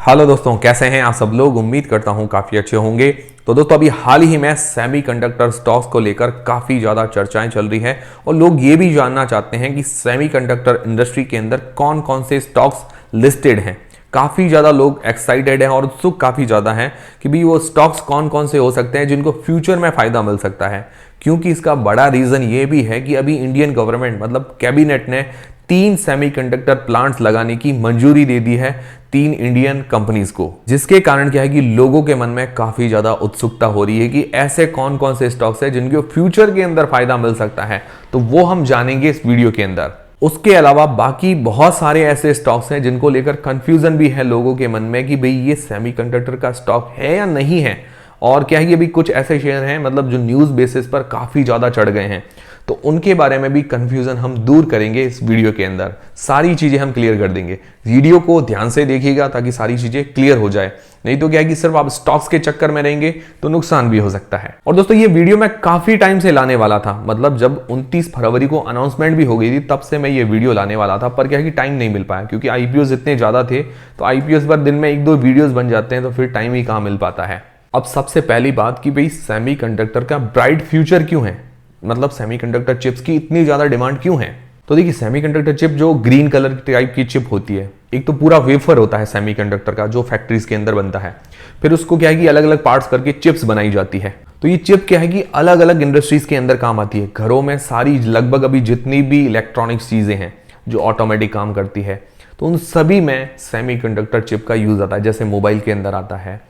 Hello दोस्तों, कैसे हैं आप सब लोग। उम्मीद करता हूं काफ़ी अच्छे होंगे। तो दोस्तों अभी हाल ही में सेमीकंडक्टर स्टॉक्स को लेकर काफ़ी ज़्यादा चर्चाएं चल रही है और लोग ये भी जानना चाहते हैं कि सेमीकंडक्टर इंडस्ट्री के अंदर कौन कौन से स्टॉक्स लिस्टेड हैं। काफ़ी ज़्यादा लोग एक्साइटेड हैं और उत्सुक काफ़ी ज़्यादा हैं कि भी वो स्टॉक्स कौन कौन से हो सकते हैं जिनको फ्यूचर में फ़ायदा मिल सकता है। क्योंकि इसका बड़ा रीज़न ये भी है कि अभी इंडियन गवर्नमेंट मतलब कैबिनेट ने 3 सेमीकंडक्टर प्लांट्स लगाने की मंजूरी दे दी है 3 इंडियन कंपनीज को, जिसके कारण क्या है कि लोगों के मन में काफी ज्यादा उत्सुकता हो रही है कि ऐसे कौन कौन से स्टॉक्स है जिनके फ्यूचर के अंदर फायदा मिल सकता है। तो वो हम जानेंगे इस वीडियो के अंदर। उसके अलावा बाकी बहुत सारे ऐसे स्टॉक्स हैं जिनको लेकर कंफ्यूजन भी है लोगों के मन में कि भाई ये सेमीकंडक्टर का स्टॉक है या नहीं है। और क्या है, ये भी कुछ ऐसे शेयर हैं मतलब जो न्यूज बेसिस पर काफी ज्यादा चढ़ गए हैं, तो उनके बारे में भी कंफ्यूजन हम दूर करेंगे इस वीडियो के अंदर। सारी चीजें हम क्लियर कर देंगे। वीडियो को ध्यान से देखिएगा ताकि सारी चीजें क्लियर हो जाए, नहीं तो क्या है कि सिर्फ आप स्टॉक्स के चक्कर में रहेंगे तो नुकसान भी हो सकता है। और दोस्तों ये वीडियो मैं काफी टाइम से लाने वाला था, मतलब जब 29 फरवरी को अनाउंसमेंट भी हो गई थी तब से मैं ये वीडियो लाने वाला था, पर क्या है कि टाइम नहीं मिल पाया क्योंकि आईपीओ इतने ज्यादा थे। तो आईपीओ पर दिन में 1-2 वीडियोज बन जाते हैं तो फिर टाइम ही कहां मिल पाता है। अब सबसे पहली बात कि भाई सेमीकंडक्टर का ब्राइट फ्यूचर क्यों है, मतलब सेमीकंडक्टर चिप्स की इतनी ज्यादा डिमांड क्यों है। तो देखिए सेमीकंडक्टर चिप जो ग्रीन कलर टाइप की चिप होती है, एक तो पूरा वेफर होता है सेमीकंडक्टर का जो फैक्ट्रीज के अंदर बनता है, फिर उसको क्या है कि अलग अलग पार्ट्स करके चिप्स बनाई जाती है। तो ये चिप क्या है कि अलग अलग इंडस्ट्रीज के अंदर काम आती है। घरों में सारी लगभग अभी जितनी भी इलेक्ट्रॉनिक्स चीजें हैं जो ऑटोमेटिक काम करती है, तो उन सभी में सेमीकंडक्टर चिप का यूज आता है। जैसे मोबाइल के अंदर आता है,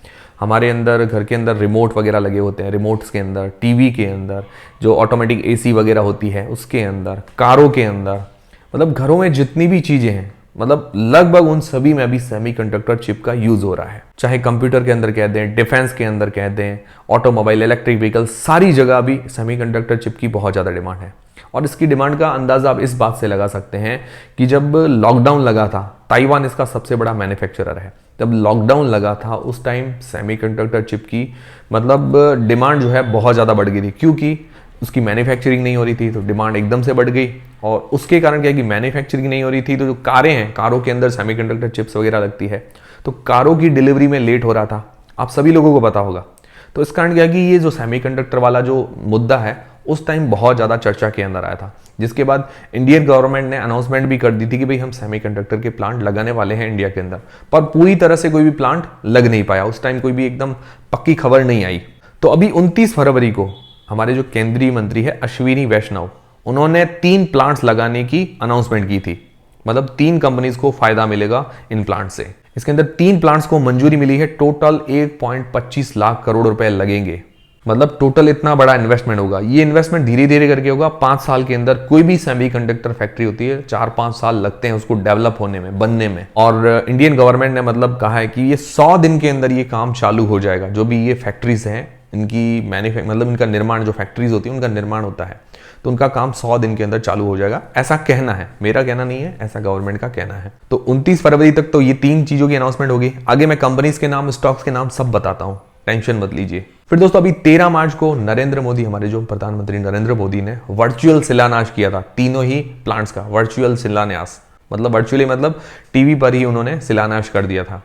हमारे अंदर घर के अंदर रिमोट वगैरह लगे होते हैं, रिमोट्स के अंदर, टीवी के अंदर, जो ऑटोमेटिक एसी वगैरह होती है उसके अंदर, कारों के अंदर, मतलब घरों में जितनी भी चीजें हैं मतलब लगभग उन सभी में अभी सेमीकंडक्टर चिप का यूज हो रहा है। चाहे कंप्यूटर के अंदर कह दें, डिफेंस के अंदर कह दें, ऑटोमोबाइल, इलेक्ट्रिक व्हीकल, सारी जगह अभी सेमीकंडक्टर चिप की बहुत ज्यादा डिमांड है। और इसकी डिमांड का अंदाजा आप इस बात से लगा सकते हैं कि जब लॉकडाउन लगा था, ताइवान इसका सबसे बड़ा मैन्युफैक्चरर है, जब लॉकडाउन लगा था उस टाइम सेमीकंडक्टर चिप की मतलब डिमांड जो है बहुत ज़्यादा बढ़ गई थी, क्योंकि उसकी मैन्युफैक्चरिंग नहीं हो रही थी तो डिमांड एकदम से बढ़ गई। और उसके कारण क्या है कि मैन्युफैक्चरिंग नहीं हो रही थी तो जो कारें हैं, कारों के अंदर सेमीकंडक्टर चिप्स वगैरह लगती है, तो कारों की डिलीवरी में लेट हो रहा था, आप सभी लोगों को पता होगा। तो इस कारण क्या है कि ये जो सेमीकंडक्टर वाला जो मुद्दा है उस टाइम बहुत ज़्यादा चर्चा के अंदर आया था, जिसके बाद इंडियन गवर्नमेंट ने अनाउंसमेंट भी कर दी थी कि भाई हम सेमीकंडक्टर के प्लांट लगाने वाले हैं इंडिया के अंदर। पर पूरी तरह से कोई भी प्लांट लग नहीं पाया, उस टाइम कोई भी एकदम पक्की खबर नहीं आई। तो अभी 29 फरवरी को हमारे जो केंद्रीय मंत्री है अश्विनी वैष्णव, उन्होंने 3 प्लांट्स लगाने की अनाउंसमेंट की थी। मतलब 3 कंपनीज को फायदा मिलेगा इन प्लांट से। इसके अंदर 3 प्लांट्स को मंजूरी मिली है, टोटल 1.25 लाख करोड़ रुपए लगेंगे। मतलब टोटल इतना बड़ा इन्वेस्टमेंट होगा। ये इन्वेस्टमेंट धीरे धीरे करके होगा। 5 साल के अंदर कोई भी सेमीकंडक्टर फैक्ट्री होती है 4-5 साल लगते हैं उसको डेवलप होने में, बनने में। और इंडियन गवर्नमेंट ने मतलब कहा है कि ये 100 दिन के अंदर ये काम चालू हो जाएगा। जो भी ये फैक्ट्रीज हैं इनकी मतलब इनका निर्माण, जो फैक्ट्रीज होती है उनका निर्माण होता है, तो उनका काम 100 दिन के अंदर चालू हो जाएगा, ऐसा कहना है। मेरा कहना नहीं है, ऐसा गवर्नमेंट का कहना है। तो 29 फरवरी तक तो ये 3 चीजों की अनाउंसमेंट होगी। आगे मैं कंपनीज के नाम, स्टॉक्स के नाम सब बताता हूं, टेंशन मत लीजिए। फिर दोस्तों अभी 13 मार्च को नरेंद्र मोदी, हमारे जो प्रधानमंत्री नरेंद्र मोदी ने वर्चुअल शिलान्यास किया था तीनों ही प्लांट्स का। वर्चुअल शिलान्यास मतलब वर्चुअली मतलब टीवी पर ही उन्होंने शिलान्यास कर दिया था।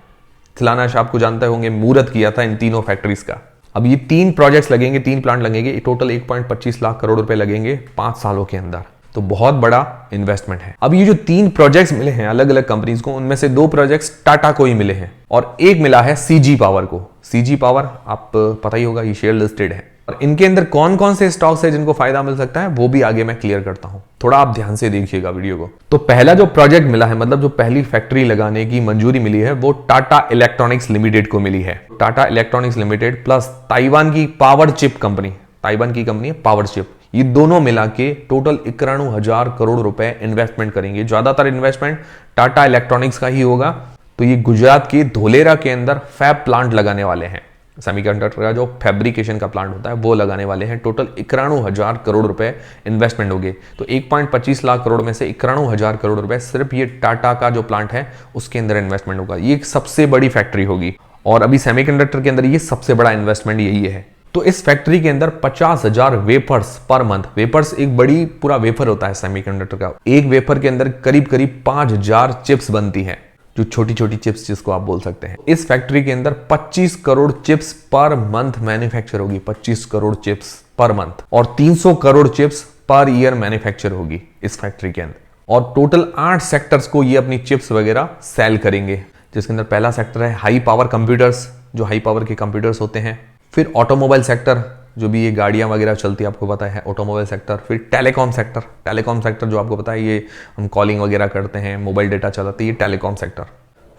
शिलान्यास आपको जानते होंगे, मुहूर्त किया था इन तीनों फैक्ट्रीज का। अब ये 3 प्रोजेक्ट्स लगेंगे, 3 प्लांट लगेंगे, टोटल 1.25 लाख करोड़ रुपए लगेंगे 5 सालों के अंदर। तो बहुत बड़ा इन्वेस्टमेंट है। अब ये जो 3 प्रोजेक्ट्स मिले हैं अलग अलग कंपनीज को, उनमें से 2 प्रोजेक्ट्स टाटा को ही मिले हैं और एक मिला है सीजी पावर को। सीजी पावर आप पता ही होगा, ये शेयर लिस्टेड है। और इनके अंदर कौन कौन से स्टॉक्स है जिनको फायदा मिल सकता है वो भी आगे मैं क्लियर करता हूं, थोड़ा आप ध्यान से देखिएगा वीडियो को। तो पहला जो प्रोजेक्ट मिला है, मतलब जो पहली फैक्ट्री लगाने की मंजूरी मिली है, वो टाटा इलेक्ट्रॉनिक्स लिमिटेड को मिली है। Tata electronics limited plus Taiwan की पावर चिप कंपनी, ताइवान की कंपनी है पावर चिप, ये दोनों मिला के टोटल 91,000 करोड़ रुपए इन्वेस्टमेंट करेंगे। ज्यादातर इन्वेस्टमेंट टाटा इलेक्ट्रॉनिक्स का ही होगा। तो ये गुजरात के धोलेरा के अंदर फैब प्लांट लगाने वाले हैं। सेमीकंडक्टर का जो फैब्रिकेशन का प्लांट होता है वो लगाने वाले हैं। टोटल 91,000 करोड़ रुपए इन्वेस्टमेंट होंगे। तो 1.25 लाख करोड़ में से 91,000 करोड़ रुपए सिर्फ ये टाटा का जो प्लांट है उसके अंदर इन्वेस्टमेंट होगा। ये एक सबसे बड़ी फैक्ट्री होगी और अभी सेमीकंडक्टर के अंदर ये सबसे बड़ा इन्वेस्टमेंट यही है। तो इस फैक्ट्री के अंदर 50,000 वेफर्स पर मंथ, वेफर्स एक बड़ी पूरा वेफर होता है सेमीकंडक्टर का, एक वेफर के अंदर करीब करीब 5,000 चिप्स बनती है। जो छोटी छोटी चिप्स जिसको आप बोल सकते हैं। इस फैक्ट्री के अंदर 25 crore chips per month manufacture होगी, 25 करोड़ चिप्स पर मंथ, और 300 crore chips per year manufacture होगी इस फैक्ट्री के अंदर। और टोटल 8 सेक्टर्स को ये अपनी चिप्स वगैरह सेल करेंगे, जिसके अंदर पहला सेक्टर है हाई पावर कंप्यूटर्स, जो हाई पावर के कंप्यूटर्स होते हैं। फिर ऑटोमोबाइल सेक्टर, जो भी ये गाड़ियां वगैरह चलती है आपको पता है, ऑटोमोबाइल सेक्टर। फिर टेलीकॉम सेक्टर, टेलीकॉम सेक्टर जो आपको पता है ये हम कॉलिंग वगैरह करते हैं, मोबाइल डेटा चलाती है, ये टेलीकॉम सेक्टर।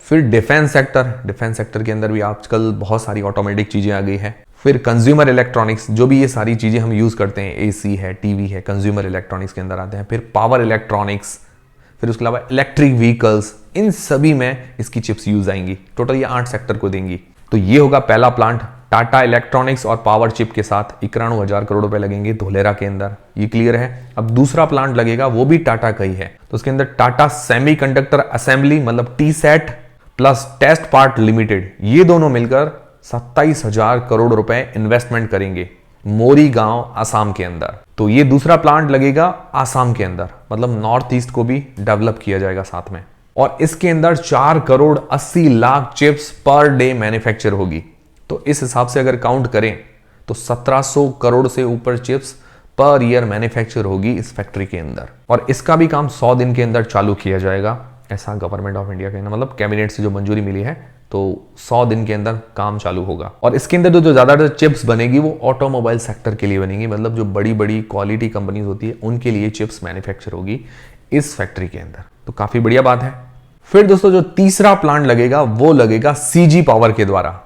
फिर डिफेंस सेक्टर, डिफेंस सेक्टर के अंदर भी आजकल बहुत सारी ऑटोमेटिक चीजें आ गई है। फिर कंज्यूमर इलेक्ट्रॉनिक्स, जो भी ये सारी चीजें हम यूज करते हैं, एसी है, टीवी है, कंज्यूमर इलेक्ट्रॉनिक्स के अंदर आते हैं। फिर पावर इलेक्ट्रॉनिक्स, फिर उसके अलावा इलेक्ट्रिक व्हीकल्स, इन सभी में इसकी चिप्स यूज आएंगी। टोटल ये 8 सेक्टर को देंगी। तो ये होगा पहला प्लांट, टाटा इलेक्ट्रॉनिक्स और पावर चिप के साथ 91,000 करोड़ रुपए लगेंगे धोलेरा के अंदर, ये क्लियर है। अब दूसरा प्लांट लगेगा, वो भी टाटा का ही है, तो उसके अंदर टाटा सेमीकंडक्टर असेंबली मतलब tea set plus test part limited, ये दोनों मिलकर 27,000 करोड़ रुपए इन्वेस्टमेंट करेंगे मोरी गांव असम के अंदर। तो ये दूसरा प्लांट लगेगा असम के अंदर, मतलब नॉर्थ ईस्ट को भी डेवलप किया जाएगा साथ में। और इसके अंदर 4 crore 80 lakh chips per day manufacture होगी। तो इस हिसाब से अगर काउंट करें तो 1700 करोड़ से ऊपर चिप्स पर ईयर मैन्युफैक्चर होगी इस फैक्ट्री के अंदर। और इसका भी काम 100 दिन के अंदर चालू किया जाएगा, ऐसा गवर्नमेंट ऑफ इंडिया का, मतलब कैबिनेट से जो मंजूरी मिली है, तो 100 दिन के अंदर काम चालू होगा। और इसके अंदर जो ज्यादातर चिप्स बनेगी वो ऑटोमोबाइल सेक्टर के लिए बनेगी, मतलब जो बड़ी बड़ी क्वालिटी कंपनीज होती है उनके लिए चिप्स मैन्युफैक्चर होगी इस फैक्ट्री के अंदर। तो काफी बढ़िया बात है। फिर दोस्तों जो तीसरा प्लांट लगेगा वो लगेगा सीजी पावर के द्वारा।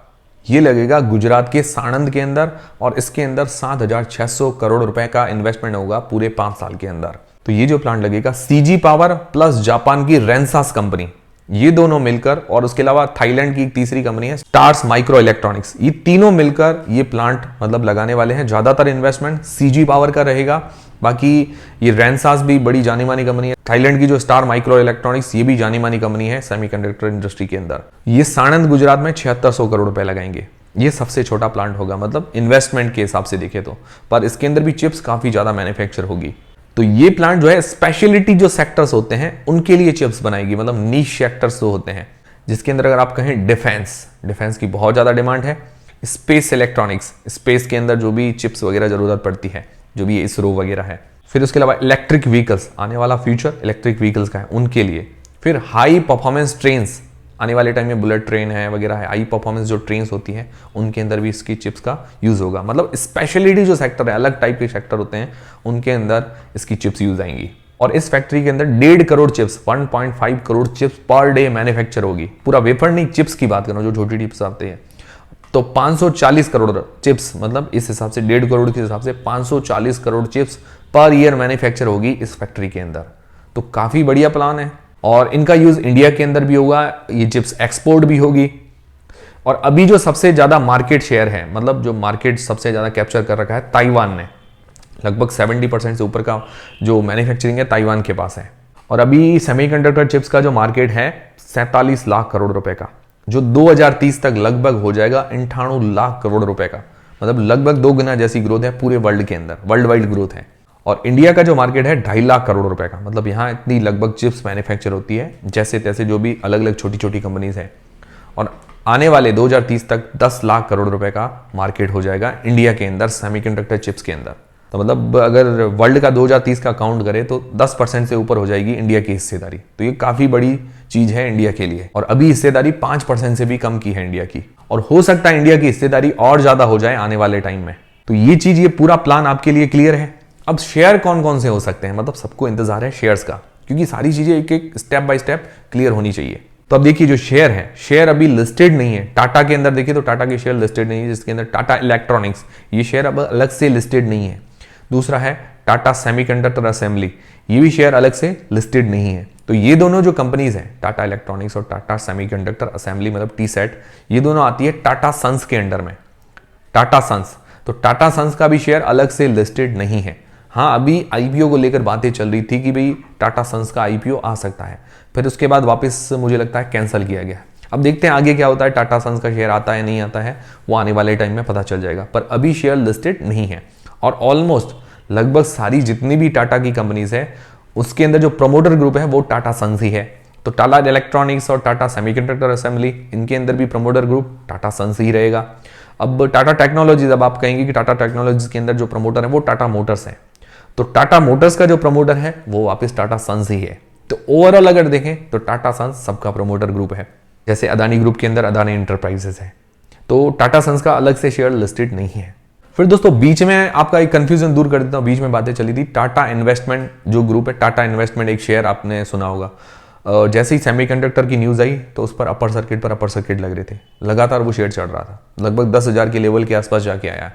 ये लगेगा गुजरात के साणंद के अंदर, और इसके अंदर 7,600 करोड़ रुपए का इन्वेस्टमेंट होगा पूरे 5 साल के अंदर। तो ये जो प्लांट लगेगा, सीजी पावर प्लस जापान की रेंसास कंपनी, ये दोनों मिलकर, और उसके अलावा थाईलैंड की एक तीसरी कंपनी है स्टार्स माइक्रो इलेक्ट्रॉनिक्स, ये तीनों मिलकर ये प्लांट मतलब लगाने वाले हैं। ज्यादातर इन्वेस्टमेंट सीजी पावर का रहेगा, बाकी ये रेंसास भी बड़ी जानी मानी कंपनी है। थाईलैंड की जो स्टार माइक्रो इलेक्ट्रॉनिक्स, ये भी जानी मानी कंपनी है सेमीकंडक्टर इंडस्ट्री के अंदर। ये साणंद गुजरात में 7600 करोड़ रुपए लगाएंगे। ये सबसे छोटा प्लांट होगा, मतलब इन्वेस्टमेंट के हिसाब से देखे तो, पर इसके अंदर भी चिप्स काफी ज्यादा मैन्युफैक्चर होगी। तो ये प्लांट जो है स्पेशलिटी जो सेक्टर्स होते हैं उनके लिए चिप्स बनाएगी, मतलब नीश सेक्टर्स जो होते हैं, जिसके अंदर अगर आप कहें डिफेंस की बहुत ज्यादा डिमांड है। स्पेस इलेक्ट्रॉनिक्स, स्पेस के अंदर जो भी चिप्स वगैरह जरूरत पड़ती है, जो भी इसरो वगैरह है। फिर उसके अलावा इलेक्ट्रिक व्हीकल्स, आने वाला फ्यूचर इलेक्ट्रिक व्हीकल्स का है, उनके लिए। फिर हाई परफॉर्मेंस ट्रेन्स, आने वाले टाइम में बुलेट ट्रेन है वगैरह है, हाई परफॉर्मेंस जो ट्रेन्स होती हैं उनके अंदर भी इसकी चिप्स का यूज होगा। मतलब स्पेशलिटी जो सेक्टर है, अलग टाइप के सेक्टर होते हैं, उनके अंदर इसकी चिप्स यूज आएंगी। और इस फैक्ट्री के अंदर 1.5 crore chips, 1.5 crore chips per day manufacture होगी। पूरा वेफर नहीं, चिप्स की बात कर रहा हूं, जो छोटी चिप्स आते हैं। तो 540 करोड़ चिप्स, मतलब इस हिसाब से 1.5 करोड़ के हिसाब से 540 crore chips per year manufacture होगी इस फैक्ट्री के अंदर। तो काफी बढ़िया प्लान है, और इनका यूज इंडिया के अंदर भी होगा, ये चिप्स एक्सपोर्ट भी होगी। और अभी जो सबसे ज्यादा मार्केट शेयर है, मतलब जो मार्केट सबसे ज्यादा कैप्चर कर रखा है ताइवान ने, लगभग 70% से ऊपर का जो मैन्युफैक्चरिंग है ताइवान के पास है। और अभी सेमीकंडक्टर चिप्स का जो मार्केट है 47 लाख करोड़ रुपए का, जो 2030 तक लगभग हो जाएगा 98 लाख करोड़ रुपए का, मतलब लगभग 2 गुना जैसी ग्रोथ है पूरे वर्ल्ड के अंदर, वर्ल्ड वाइड ग्रोथ है। और इंडिया का जो मार्केट है 2.5 लाख करोड़ रुपए का, मतलब यहाँ इतनी लगभग चिप्स मैन्युफैक्चर होती है जैसे तैसे जो भी अलग अलग छोटी छोटी कंपनीज हैं। और आने वाले 2030 तक 10 लाख करोड़ रुपए का मार्केट हो जाएगा इंडिया के अंदर सेमीकंडक्टर चिप्स के अंदर। तो मतलब अगर वर्ल्ड का 2030 का काउंट करें तो 10% से ऊपर हो जाएगी इंडिया की हिस्सेदारी। तो ये काफी बड़ी चीज है इंडिया के लिए। और अभी हिस्सेदारी 5% से भी कम की है इंडिया की, और हो सकता है इंडिया की हिस्सेदारी और ज्यादा हो जाए आने वाले टाइम में। तो ये चीज, ये पूरा प्लान आपके लिए क्लियर है। अब शेयर कौन कौन से हो सकते हैं, मतलब सबको इंतजार है शेयर्स का, क्योंकि सारी चीजें एक एक स्टेप बाय स्टेप क्लियर होनी चाहिए। तो अब देखिए जो शेयर है, शेयर अभी लिस्टेड नहीं है। टाटा के अंदर देखिए तो टाटा के शेयर लिस्टेड नहीं है, जिसके अंदर टाटा इलेक्ट्रॉनिक्स, ये शेयर अब अलग से लिस्टेड नहीं है। दूसरा है टाटा सेमीकंडक्टर असेंबली, ये भी शेयर अलग से लिस्टेड नहीं है। तो ये दोनों जो कंपनीज हैं, टाटा इलेक्ट्रॉनिक्स और टाटा सेमीकंडक्टर असेंबली मतलब टीसेट, ये दोनों आती है टाटा सन्स के अंडर में, टाटा सन्स। तो टाटा सन्स का भी शेयर अलग से लिस्टेड नहीं है। हाँ, अभी आईपीओ को लेकर बातें चल रही थी कि भाई टाटा सन्स का आईपीओ आ सकता है, फिर उसके बाद वापस मुझे लगता है कैंसिल किया गया। अब देखते हैं आगे क्या होता है, टाटा सन्स का शेयर आता है नहीं आता है, वो आने वाले टाइम में पता चल जाएगा। पर अभी शेयर लिस्टेड नहीं है। और ऑलमोस्ट लगभग सारी जितनी भी टाटा की कंपनीज है उसके अंदर जो प्रमोटर ग्रुप है वो टाटा सन्स ही है। तो टाटा इलेक्ट्रॉनिक्स और टाटा सेमीकंडक्टर असेंबली, इनके अंदर भी प्रमोटर ग्रुप टाटा सन्स ही रहेगा। अब टाटा टेक्नोलॉजीज, अब आप कहेंगे कि टाटा टेक्नोलॉजीज के अंदर जो प्रमोटर है वो टाटा मोटर्स है, तो टाटा मोटर्स का जो प्रमोटर है वो वापस टाटा सन्स ही है। तो ओवरऑल अगर देखें तो टाटा सन्स सबका प्रमोटर ग्रुप है। जैसे अदानी ग्रुप के अंदर अदानी इंटरप्राइजेस है, तो टाटा सन्स का अलग से शेयर लिस्टेड नहीं है। फिर दोस्तों बीच में आपका एक कंफ्यूजन दूर कर देता हूं, बीच में बातें चली थी टाटा इन्वेस्टमेंट जो ग्रुप है, टाटा इन्वेस्टमेंट एक शेयर आपने सुना होगा। जैसे ही सेमीकंडक्टर की न्यूज आई तो उस पर अपर सर्किट लग रहे थे, लगातार वो शेयर चढ़ रहा था, लगभग 10,000 के लेवल के आसपास जाके आया।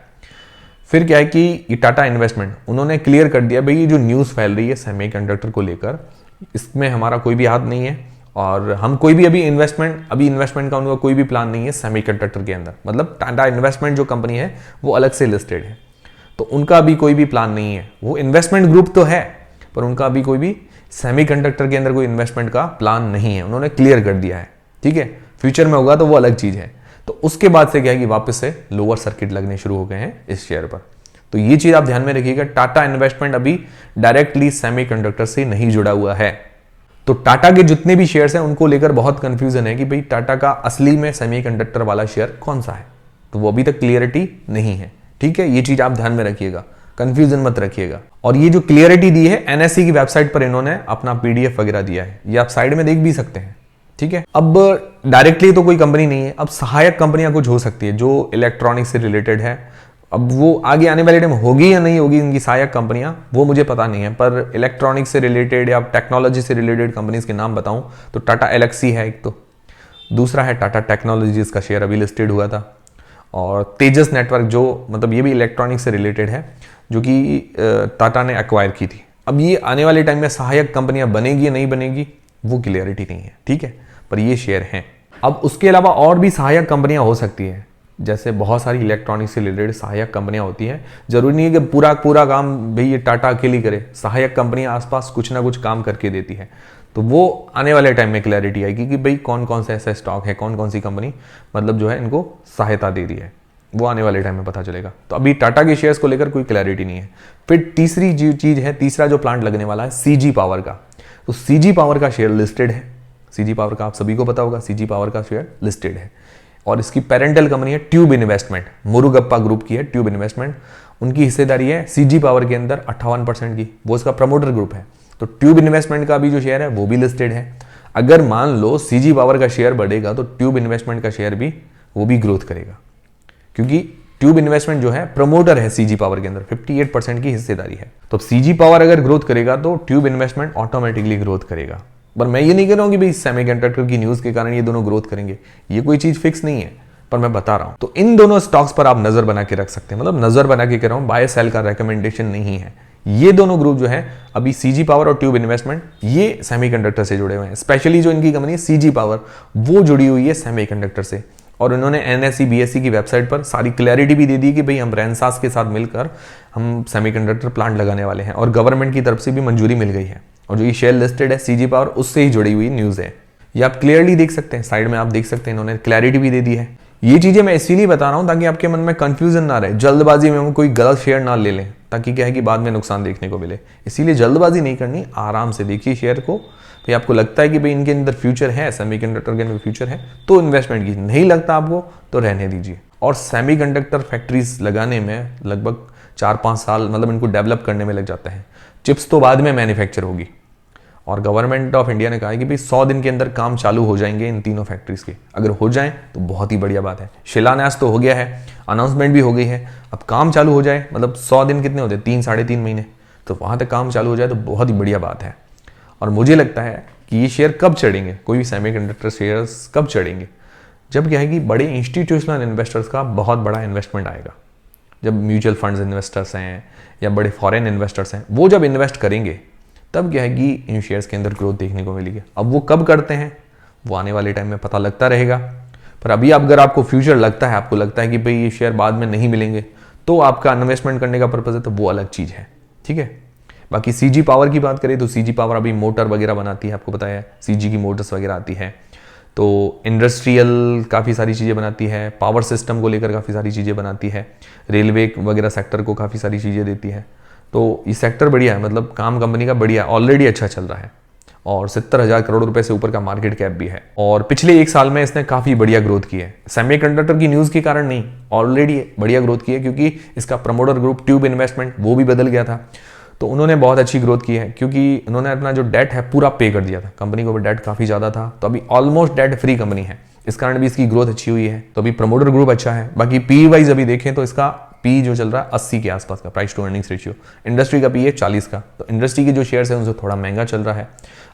फिर क्या है कि ये टाटा इन्वेस्टमेंट उन्होंने क्लियर कर दिया भाई ये जो न्यूज़ फैल रही है सेमीकंडक्टर को लेकर, इसमें हमारा कोई भी हाथ नहीं है और हम कोई भी अभी इन्वेस्टमेंट का उनका कोई भी प्लान नहीं है सेमीकंडक्टर के अंदर। मतलब टाटा इन्वेस्टमेंट जो कंपनी है वो अलग से लिस्टेड है, तो उनका अभी कोई भी प्लान नहीं है। वो इन्वेस्टमेंट ग्रुप तो है पर उनका अभी कोई भी सेमीकंडक्टर के अंदर कोई इन्वेस्टमेंट का प्लान नहीं है, उन्होंने क्लियर कर दिया है। ठीक है, फ्यूचर में होगा तो वो अलग चीज है। तो उसके बाद से क्या है कि वापस से लोअर सर्किट लगने शुरू हो गए हैं इस शेयर पर। तो ये चीज आप ध्यान में रखिएगा, टाटा इन्वेस्टमेंट अभी डायरेक्टली सेमीकंडक्टर से नहीं जुड़ा हुआ है। तो टाटा के जितने भी शेयर्स हैं उनको लेकर बहुत कंफ्यूजन है कि भाई टाटा का असली में सेमीकंडक्टर वाला शेयर कौन सा है, तो वो अभी तक क्लियरिटी नहीं है। ठीक है, ये चीज आप ध्यान में रखिएगा, कंफ्यूजन मत रखिएगा। और ये जो क्लियरिटी दी है एनएससी की वेबसाइट पर इन्होंने अपना पीडीएफ वगैरह दिया है, ये आप साइड में देख भी सकते हैं। ठीक है, अब डायरेक्टली तो कोई कंपनी नहीं है, अब सहायक कंपनियां कुछ हो सकती है जो इलेक्ट्रॉनिक से रिलेटेड है। अब वो आगे आने वाले टाइम होगी या नहीं होगी इनकी सहायक कंपनियां, वो मुझे पता नहीं है, पर इलेक्ट्रॉनिक से रिलेटेड या टेक्नोलॉजी से रिलेटेड कंपनीज के नाम बताऊं तो टाटा एलेक्सी है एक, तो दूसरा है टाटा टेक्नोलॉजीज का शेयर अभी लिस्टेड हुआ था, और तेजस नेटवर्क जो मतलब ये भी इलेक्ट्रॉनिक से रिलेटेड है जो कि टाटा ने एक्वायर की थी। अब ये आने वाले टाइम में सहायक कंपनियां बनेगी या नहीं बनेगी वो क्लियरिटी नहीं है। ठीक है, पर ये शेयर हैं। अब उसके अलावा और भी सहायक कंपनियां हो सकती है, जैसे बहुत सारी इलेक्ट्रॉनिक से रिलेटेड सहायक कंपनियां होती हैं। जरूरी नहीं है कि पूरा काम भाई ये टाटा अकेली करे, सहायक कंपनियां आसपास कुछ ना कुछ काम करके देती है। तो वो आने वाले टाइम में क्लैरिटी आएगी कि भाई कौन कौन सा ऐसा स्टॉक है, कौन कौन सी कंपनी मतलब जो है इनको सहायता दे रही है, वो आने वाले टाइम में पता चलेगा। तो अभी टाटा के शेयर्स को लेकर कोई क्लैरिटी नहीं है। फिर तीसरी जो चीज है, तीसरा जो प्लांट लगने वाला है सीजी पावर का, तो सीजी पावर का शेयर लिस्टेड है। सीजी पावर का आप सभी को पता होगा, सीजी पावर का शेयर लिस्टेड है और इसकी पेरेंटल कंपनी है ट्यूब इन्वेस्टमेंट, मुरुगप्पा ग्रुप की है ट्यूब इन्वेस्टमेंट। उनकी हिस्सेदारी है सीजी पावर के अंदर 58% की, वो इसका प्रमोटर ग्रुप है। तो ट्यूब इन्वेस्टमेंट का भी जो शेयर है वो भी लिस्टेड है। अगर मान लो सीजी पावर का शेयर बढ़ेगा तो ट्यूब इन्वेस्टमेंट का शेयर भी वो भी ग्रोथ करेगा, क्योंकि ट्यूब इन्वेस्टमेंट जो है प्रमोटर है सीजी पावर के अंदर, 58% की हिस्सेदारी है। तो सीजी पावर अगर ग्रोथ करेगा तो ट्यूब इन्वेस्टमेंट ऑटोमेटिकली ग्रोथ करेगा। पर मैं ये नहीं कह रहा हूं कि भाई सेमीकंडक्टर की न्यूज के कारण ये दोनों ग्रोथ करेंगे, ये कोई चीज फिक्स नहीं है, पर मैं बता रहा हूं। तो इन दोनों स्टॉक्स पर आप नजर बना के रख सकते हैं, मतलब नजर बना के कह रहा हूं, बाय सेल का रेकमेंडेशन नहीं है। ये दोनों ग्रुप जो है अभी सीजी पावर और ट्यूब इन्वेस्टमेंट ये सेमीकंडक्टर से जुड़े हुए हैं। स्पेशली जो इनकी कंपनी है सीजी पावर वो जुड़ी हुई है सेमीकंडक्टर से, और उन्होंने एनएससी बीएससी की वेबसाइट पर सारी क्लैरिटी भी दे दी कि भाई हम रेनसास के साथ मिलकर हम सेमीकंडक्टर प्लांट लगाने वाले हैं, और गवर्नमेंट की तरफ से भी मंजूरी मिल गई है। और जो ये शेयर लिस्टेड है सीजी पावर उससे ही जुड़ी हुई न्यूज है, ये आप क्लियरली देख सकते हैं, साइड में आप देख सकते हैं इन्होंने क्लैरिटी भी दे दी है। ये चीजें मैं इसीलिए बता रहा हूं ताकि आपके मन में कंफ्यूजन ना रहे, जल्दबाजी में हम कोई गलत शेयर ना ले लें, ताकि क्या है कि बाद में नुकसान देखने को मिले। इसीलिए जल्दबाजी नहीं करनी, आराम से देखिए शेयर को। भाई आपको लगता है कि भाई इनके अंदर फ्यूचर है, सेमीकंडक्टर के अंदर फ्यूचर है, तो इन्वेस्टमेंट की, नहीं लगता आपको तो रहने दीजिए। और सेमीकंडक्टर फैक्ट्रीज लगाने में लगभग 4-5 साल मतलब इनको डेवलप करने में लग जाते हैं। चिप्स तो बाद में मैन्युफैक्चर होगी, और गवर्नमेंट ऑफ इंडिया ने कहा है कि भाई 100 दिन के अंदर काम चालू हो जाएंगे इन तीनों फैक्ट्रीज के। अगर हो जाएं तो बहुत ही बढ़िया बात है। शिलान्यास तो हो गया है, अनाउंसमेंट भी हो गई है, अब काम चालू हो जाए, मतलब 100 दिन कितने होते हैं, 3-3.5 महीने, तो वहां तक काम चालू हो जाए तो बहुत ही बढ़िया बात है। और मुझे लगता है कि ये शेयर कब चढ़ेंगे, कोई भी सेमीकंडक्टर शेयर्स कब चढ़ेंगे, जब क्या है कि बड़े इंस्टीट्यूशनल इन्वेस्टर्स का बहुत बड़ा इन्वेस्टमेंट आएगा। जब म्यूचुअल फंड्स इन्वेस्टर्स हैं या बड़े फॉरेन इन्वेस्टर्स हैं, वो जब इन्वेस्ट करेंगे तब क्या है कि इन शेयर्स के अंदर ग्रोथ देखने को मिलेगी। अब वो कब करते हैं वो आने वाले टाइम में पता लगता रहेगा। पर अभी अगर आपको फ्यूचर लगता है, आपको लगता है कि भाई ये शेयर बाद में नहीं मिलेंगे, तो आपका इन्वेस्टमेंट करने का पर्पज है, तो वो अलग चीज़ है। ठीक है, बाकी सीजी पावर की बात करें तो सीजी पावर अभी मोटर वगैरह बनाती है, आपको पता है सीजी की मोटर्स वगैरह आती है, तो इंडस्ट्रियल काफ़ी सारी चीज़ें बनाती है, पावर सिस्टम को लेकर काफ़ी सारी चीज़ें बनाती है, रेलवे वगैरह सेक्टर को काफ़ी सारी चीज़ें देती है। तो ये सेक्टर बढ़िया है, मतलब काम कंपनी का बढ़िया, ऑलरेडी अच्छा चल रहा है। और 70,000 करोड़ रुपए से ऊपर का मार्केट कैप भी है। और पिछले एक साल में इसने काफी बढ़िया ग्रोथ की है, सेमीकंडक्टर की न्यूज के कारण नहीं, ऑलरेडी बढ़िया ग्रोथ की है, क्योंकि इसका प्रमोटर ग्रुप ट्यूब इन्वेस्टमेंट वो भी बदल गया था, तो उन्होंने बहुत अच्छी ग्रोथ की है, क्योंकि उन्होंने अपना जो डेट है पूरा पे कर दिया था। कंपनी को डेट काफी ज्यादा था, तो अभी ऑलमोस्ट डेट फ्री कंपनी है, इस कारण भी इसकी ग्रोथ अच्छी हुई है। तो अभी प्रमोटर ग्रुप अच्छा है। बाकी पी वाइज अभी देखें तो इसका पी जो चल रहा है 80 के आसपास का, price to earnings ratio. Industry का पी है 40 का, तो इंडस्ट्री के जो शेयर्स है उनसे थोड़ा महंगा चल रहा है।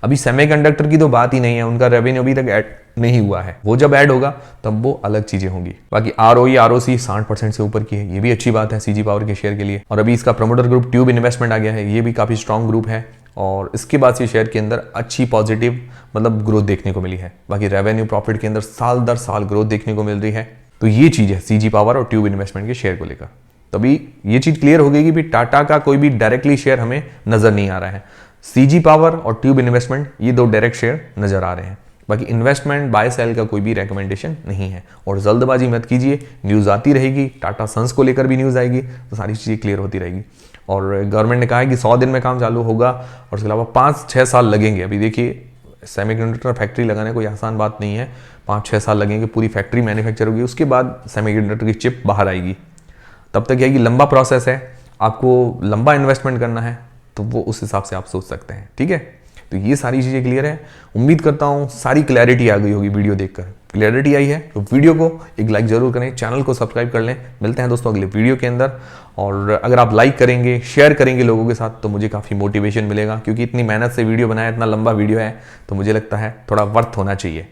अभी सेमीकंडक्टर की तो बात ही नहीं है, उनका रेवेन्यू अभी तक ऐड नहीं हुआ है, वो जब ऐड होगा तब वो अलग चीजें होंगी। बाकी आरओई आरओसी 60% से ऊपर की है, ये भी अच्छी बात है सीजी पावर के शेयर के लिए। और अभी इसका प्रमोटर ग्रुप ट्यूब इन्वेस्टमेंट आ गया है, ये भी काफी स्ट्रॉन्ग ग्रुप है, और इसके बाद से शेयर के अंदर अच्छी पॉजिटिव मतलब ग्रोथ देखने को मिली है। बाकी रेवेन्यू प्रॉफिट के अंदर साल दर साल ग्रोथ देखने को मिल रही है। तो ये चीज है सीजी पावर और ट्यूब इन्वेस्टमेंट के शेयर को लेकर। तभी ये चीज क्लियर हो गई कि टाटा का कोई भी डायरेक्टली शेयर हमें नजर नहीं आ रहा है। सीजी पावर और ट्यूब इन्वेस्टमेंट ये दो डायरेक्ट शेयर नजर आ रहे हैं। बाकी इन्वेस्टमेंट बाय सेल का कोई भी रेकमेंडेशन नहीं है, और जल्दबाजी मत कीजिए, न्यूज आती रहेगी, टाटा सन्स को लेकर भी न्यूज आएगी, तो सारी चीजें क्लियर होती रहेगी। और गवर्नमेंट ने कहा है कि 100 दिन में काम चालू होगा, और उसके अलावा 5-6 साल लगेंगे। अभी देखिए सेमीकंडक्टर फैक्ट्री लगाने कोई आसान बात नहीं है, 5-6 साल लगेंगे, पूरी फैक्ट्री मैन्युफैक्चर होगी, उसके बाद सेमीकंडक्टर की चिप बाहर आएगी। तब तक यही लंबा प्रोसेस है, आपको लंबा इन्वेस्टमेंट करना है, तो वो उस हिसाब से आप सोच सकते हैं। ठीक है, तो ये सारी चीज़ें क्लियर है। उम्मीद करता हूँ सारी क्लैरिटी आ गई होगी वीडियो देखकर। क्लैरिटी आई है तो वीडियो को एक लाइक जरूर करें, चैनल को सब्सक्राइब कर लें। मिलते हैं दोस्तों अगले वीडियो के अंदर, और अगर आप लाइक करेंगे, शेयर करेंगे लोगों के साथ, तो मुझे काफ़ी मोटिवेशन मिलेगा, क्योंकि इतनी मेहनत से वीडियो बनाया, इतना लंबा वीडियो है, तो मुझे लगता है थोड़ा वर्थ होना चाहिए।